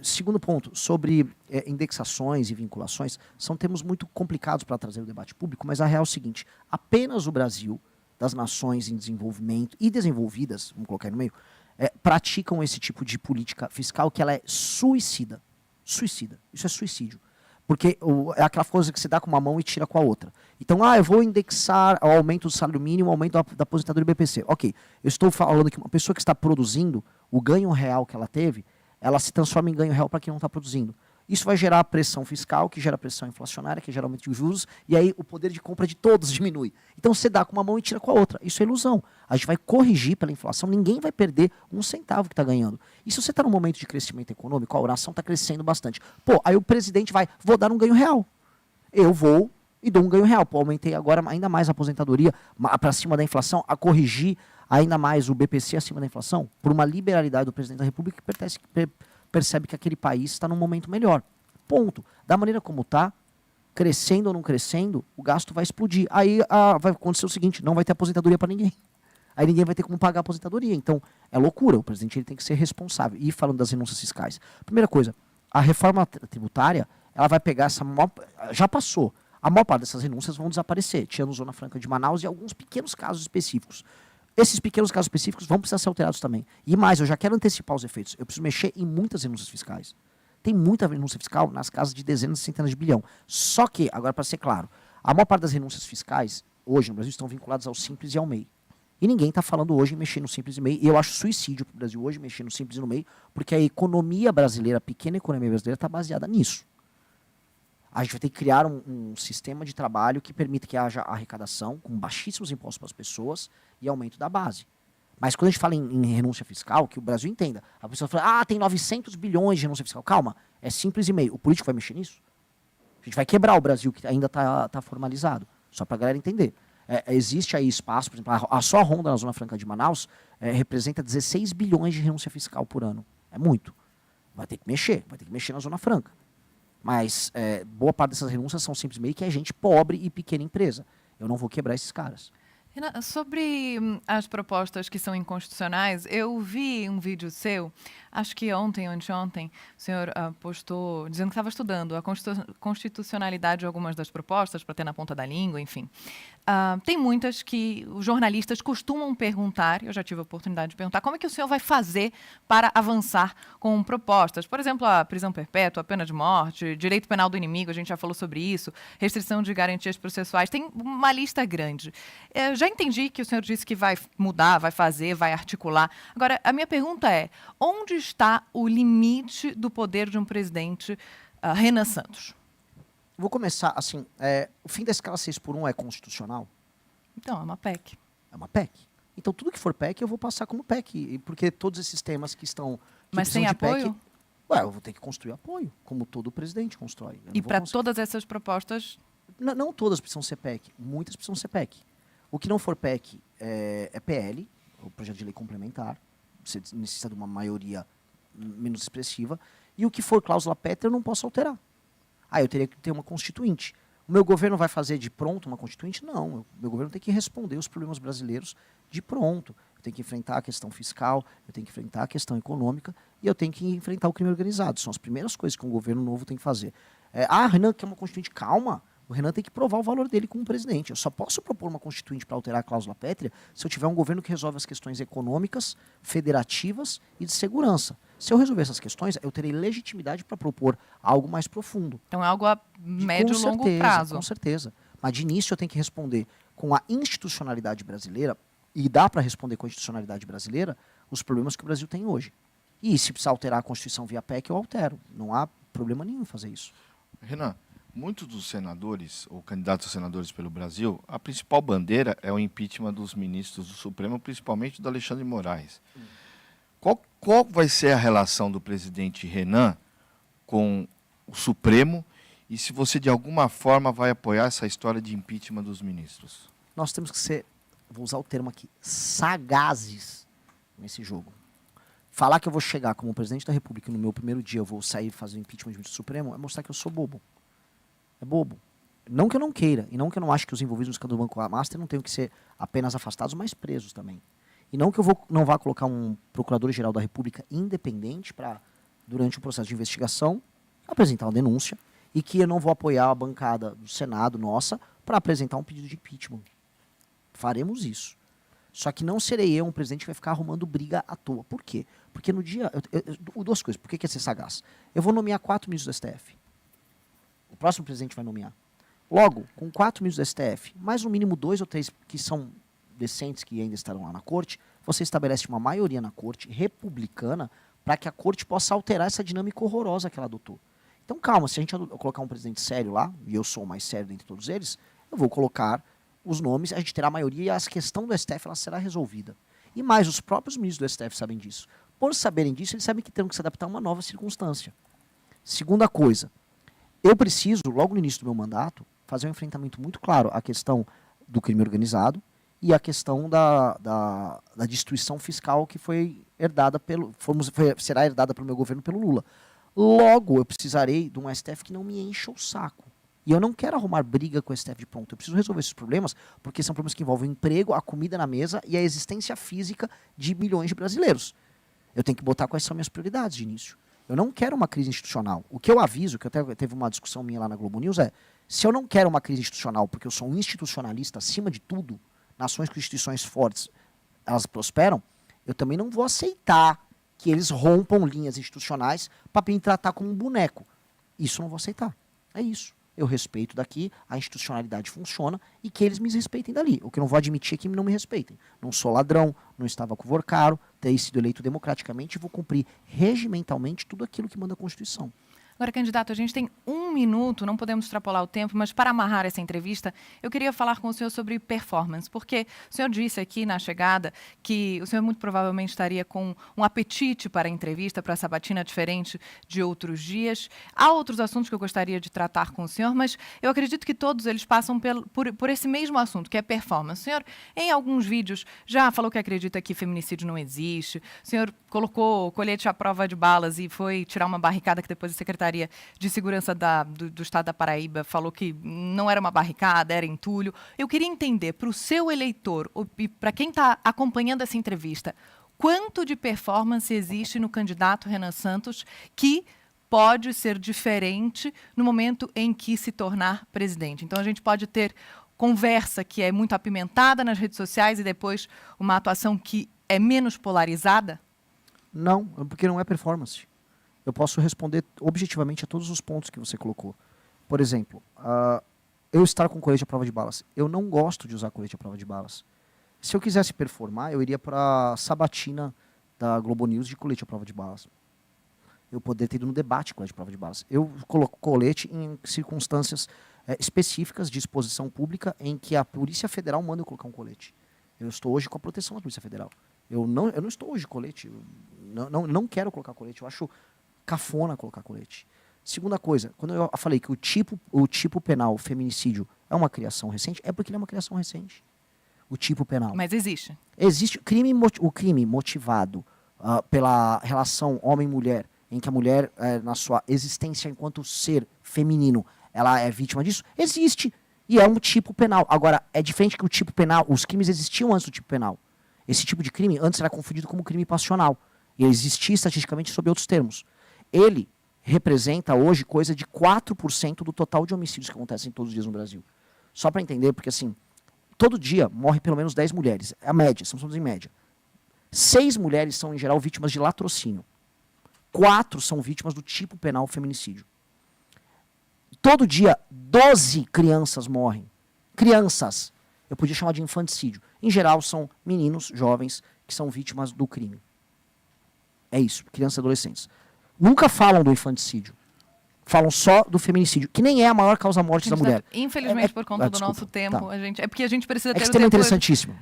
Segundo ponto, sobre indexações e vinculações, são termos muito complicados para trazer o debate público, mas a real é o seguinte: apenas o Brasil, das nações em desenvolvimento e desenvolvidas, vamos colocar aí no meio, praticam esse tipo de política fiscal que ela é suicida. Suicida. Isso é suicídio. Porque é aquela coisa que você dá com uma mão e tira com a outra. Então, eu vou indexar o aumento do salário mínimo, o aumento da aposentadoria do BPC. Ok, eu estou falando que uma pessoa que está produzindo, o ganho real que ela teve, ela se transforma em ganho real para quem não está produzindo. Isso vai gerar pressão fiscal, que gera pressão inflacionária, que gera aumento de juros, e aí o poder de compra de todos diminui. Então você dá com uma mão e tira com a outra. Isso é ilusão. A gente vai corrigir pela inflação, ninguém vai perder um centavo que está ganhando. E se você está num momento de crescimento econômico, a nação está crescendo bastante. Aí o presidente vou dar um ganho real. Eu vou e dou um ganho real. Aumentei agora ainda mais a aposentadoria para cima da inflação, a corrigir ainda mais o BPC acima da inflação, por uma liberalidade do presidente da República que percebe que aquele país está num momento melhor. Ponto. Da maneira como está, crescendo ou não crescendo, o gasto vai explodir. Aí vai acontecer o seguinte: não vai ter aposentadoria para ninguém. Aí ninguém vai ter como pagar a aposentadoria. Então, é loucura. O presidente ele tem que ser responsável. E falando das renúncias fiscais. Primeira coisa, a reforma tributária, ela vai pegar já passou. A maior parte dessas renúncias vão desaparecer. Tinha no Zona Franca de Manaus e alguns pequenos casos específicos. Esses pequenos casos específicos vão precisar ser alterados também. E mais, eu já quero antecipar os efeitos. Eu preciso mexer em muitas renúncias fiscais. Tem muita renúncia fiscal nas casas de dezenas e centenas de bilhão. Só que, agora para ser claro, a maior parte das renúncias fiscais, hoje no Brasil, estão vinculadas ao Simples e ao MEI. E ninguém está falando hoje em mexer no Simples e MEI. E eu acho suicídio para o Brasil hoje mexer no Simples e no MEI, porque a economia brasileira, a pequena economia brasileira, está baseada nisso. A gente vai ter que criar um sistema de trabalho que permita que haja arrecadação com baixíssimos impostos para as pessoas e aumento da base. Mas quando a gente fala em renúncia fiscal, que o Brasil entenda, a pessoa fala, tem 900 bilhões de renúncia fiscal. Calma, é simples e meio. O político vai mexer nisso? A gente vai quebrar o Brasil, que ainda está formalizado. Só para a galera entender. Existe aí espaço, por exemplo, só a Ronda na Zona Franca de Manaus representa 16 bilhões de renúncia fiscal por ano. É muito. Vai ter que mexer na Zona Franca. Mas boa parte dessas renúncias são simplesmente que é gente pobre e pequena empresa. Eu não vou quebrar esses caras. Renan, sobre as propostas que são inconstitucionais, eu vi um vídeo seu, acho que ontem ou anteontem, o senhor postou dizendo que estava estudando a constitucionalidade de algumas das propostas para ter na ponta da língua, enfim. Tem muitas que os jornalistas costumam perguntar, eu já tive a oportunidade de perguntar, como é que o senhor vai fazer para avançar com propostas? Por exemplo, a prisão perpétua, a pena de morte, direito penal do inimigo, a gente já falou sobre isso, restrição de garantias processuais, tem uma lista grande. Já entendi que o senhor disse que vai mudar, vai fazer, vai articular. Agora, a minha pergunta é, onde está o limite do poder de um presidente, Renan Santos? Vou começar, assim, o fim da escala 6x1 é constitucional? Então, é uma PEC. É uma PEC. Então, tudo que for PEC, eu vou passar como PEC, porque todos esses temas que estão... Que Mas sem apoio? PEC, eu vou ter que construir apoio, como todo presidente constrói. E para todas essas propostas? Não todas precisam ser PEC, muitas precisam ser PEC. O que não for PEC é PL, o projeto de lei complementar, você necessita de uma maioria menos expressiva, e o que for cláusula pétrea eu não posso alterar. Eu teria que ter uma constituinte. O meu governo vai fazer de pronto uma constituinte? Não. O meu governo tem que responder os problemas brasileiros de pronto. Eu tenho que enfrentar a questão fiscal, eu tenho que enfrentar a questão econômica e eu tenho que enfrentar o crime organizado. São as primeiras coisas que um governo novo tem que fazer. Renan quer uma constituinte? Calma. O Renan tem que provar o valor dele como presidente. Eu só posso propor uma constituinte para alterar a cláusula pétrea se eu tiver um governo que resolve as questões econômicas, federativas e de segurança. Se eu resolver essas questões, eu terei legitimidade para propor algo mais profundo. Então é algo a médio e longo prazo. Com certeza. Mas de início eu tenho que responder com a institucionalidade brasileira, e dá para responder com a institucionalidade brasileira, os problemas que o Brasil tem hoje. E se precisar alterar a Constituição via PEC, eu altero. Não há problema nenhum em fazer isso. Renan, muitos dos senadores, ou candidatos a senadores pelo Brasil, a principal bandeira é o impeachment dos ministros do Supremo, principalmente do Alexandre de Moraes. Qual vai ser a relação do presidente Renan com o Supremo e se você, de alguma forma, vai apoiar essa história de impeachment dos ministros? Nós temos que ser, vou usar o termo aqui, sagazes nesse jogo. Falar que eu vou chegar como presidente da República e no meu primeiro dia eu vou sair e fazer o impeachment do ministro Supremo é mostrar que eu sou bobo. É bobo. Não que eu não queira, e não que eu não ache que os envolvidos no escândalo do Banco Master não tenham que ser apenas afastados, mas presos também. E não que eu não vá colocar um procurador-geral da República independente para, durante o processo de investigação, apresentar uma denúncia e que eu não vou apoiar a bancada do Senado, nossa, para apresentar um pedido de impeachment. Faremos isso. Só que não serei eu um presidente que vai ficar arrumando briga à toa. Por quê? Porque no dia... duas coisas. Por que é ser sagaz? Eu vou nomear 4 ministros do STF. O próximo presidente vai nomear. Logo, com 4 ministros do STF, mais no mínimo 2 ou 3 que são decentes, que ainda estarão lá na corte, você estabelece uma maioria na corte republicana para que a corte possa alterar essa dinâmica horrorosa que ela adotou. Então, calma, se a gente colocar um presidente sério lá, e eu sou o mais sério dentre todos eles, eu vou colocar os nomes, a gente terá a maioria e a questão do STF ela será resolvida. E mais, os próprios ministros do STF sabem disso. Por saberem disso, eles sabem que terão que se adaptar a uma nova circunstância. Segunda coisa, eu preciso, logo no início do meu mandato, fazer um enfrentamento muito claro à questão do crime organizado e à questão da destruição fiscal que foi herdada será herdada pelo meu governo pelo Lula. Logo, eu precisarei de um STF que não me encha o saco. E eu não quero arrumar briga com o STF de pronto. Eu preciso resolver esses problemas, porque são problemas que envolvem o emprego, a comida na mesa e a existência física de milhões de brasileiros. Eu tenho que botar quais são minhas prioridades de início. Eu não quero uma crise institucional. O que eu aviso, que até teve uma discussão minha lá na Globo News, se eu não quero uma crise institucional, porque eu sou um institucionalista acima de tudo, nações com instituições fortes, elas prosperam, eu também não vou aceitar que eles rompam linhas institucionais para me tratar como um boneco. Isso eu não vou aceitar. É isso. Eu respeito daqui, a institucionalidade funciona e que eles me respeitem dali. O que eu não vou admitir é que não me respeitem. Não sou ladrão, não estava com o caro, terei sido eleito democraticamente e vou cumprir regimentalmente tudo aquilo que manda a Constituição. Agora, candidato, a gente tem 1 minuto, não podemos extrapolar o tempo, mas para amarrar essa entrevista, eu queria falar com o senhor sobre performance, porque o senhor disse aqui na chegada que o senhor muito provavelmente estaria com um apetite para a entrevista, para a sabatina diferente de outros dias. Há outros assuntos que eu gostaria de tratar com o senhor, mas eu acredito que todos eles passam por esse mesmo assunto, que é performance. O senhor, em alguns vídeos, já falou que acredita que feminicídio não existe. O senhor colocou colete à prova de balas e foi tirar uma barricada que depois a Secretaria de Segurança do Estado da Paraíba falou que não era uma barricada, era entulho. Eu queria entender, para o seu eleitor, e para quem está acompanhando essa entrevista, quanto de performance existe no candidato Renan Santos que pode ser diferente no momento em que se tornar presidente. Então, a gente pode ter conversa que é muito apimentada nas redes sociais e depois uma atuação que é menos polarizada? Não, porque não é performance. Eu posso responder objetivamente a todos os pontos que você colocou. Por exemplo, eu estar com colete à prova de balas. Eu não gosto de usar colete à prova de balas. Se eu quisesse performar, eu iria para a sabatina da Globo News de colete à prova de balas. Eu poderia ter ido no debate colete à prova de balas. Eu coloco colete em circunstâncias específicas de exposição pública em que a Polícia Federal manda eu colocar um colete. Eu estou hoje com a proteção da Polícia Federal. Eu não estou hoje de colete. Eu não quero colocar colete. Eu acho cafona colocar colete. Segunda coisa, quando eu falei que o tipo penal, o feminicídio, é uma criação recente, é porque ele é uma criação recente. O tipo penal. Mas existe. Existe o crime motivado pela relação homem-mulher, em que a mulher, na sua existência enquanto ser feminino, ela é vítima disso, existe. E é um tipo penal. Agora, é diferente que o tipo penal, os crimes existiam antes do tipo penal. Esse tipo de crime antes era confundido como crime passional. E ele existia estatisticamente sob outros termos. Ele representa hoje coisa de 4% do total de homicídios que acontecem todos os dias no Brasil. Só para entender, porque assim, todo dia morre pelo menos 10 mulheres. É a média, estamos falando em média. 6 mulheres são, em geral, vítimas de latrocínio. 4 são vítimas do tipo penal feminicídio. Todo dia, 12 crianças morrem. Crianças. Eu podia chamar de infanticídio. Em geral, são meninos, jovens, que são vítimas do crime. É isso, crianças e adolescentes. Nunca falam do infanticídio. Falam só do feminicídio, que nem é a maior causa-morte da mulher. Infelizmente, por conta do nosso tempo, tá. é porque a gente precisa ter Esse o tema é tempo... interessantíssimo.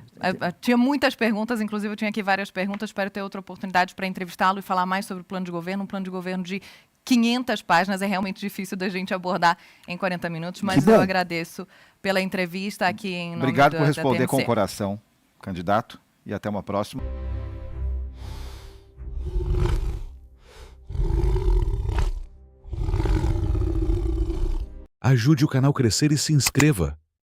Tinha muitas perguntas, inclusive eu tinha aqui várias perguntas, espero ter outra oportunidade para entrevistá-lo e falar mais sobre o plano de governo. Um plano de governo de 500 páginas, é realmente difícil da gente abordar em 40 minutos, mas eu agradeço pela entrevista aqui em nome Obrigado por da responder TNC. com o coração, candidato, e até uma próxima. Ajude o canal a crescer e se inscreva.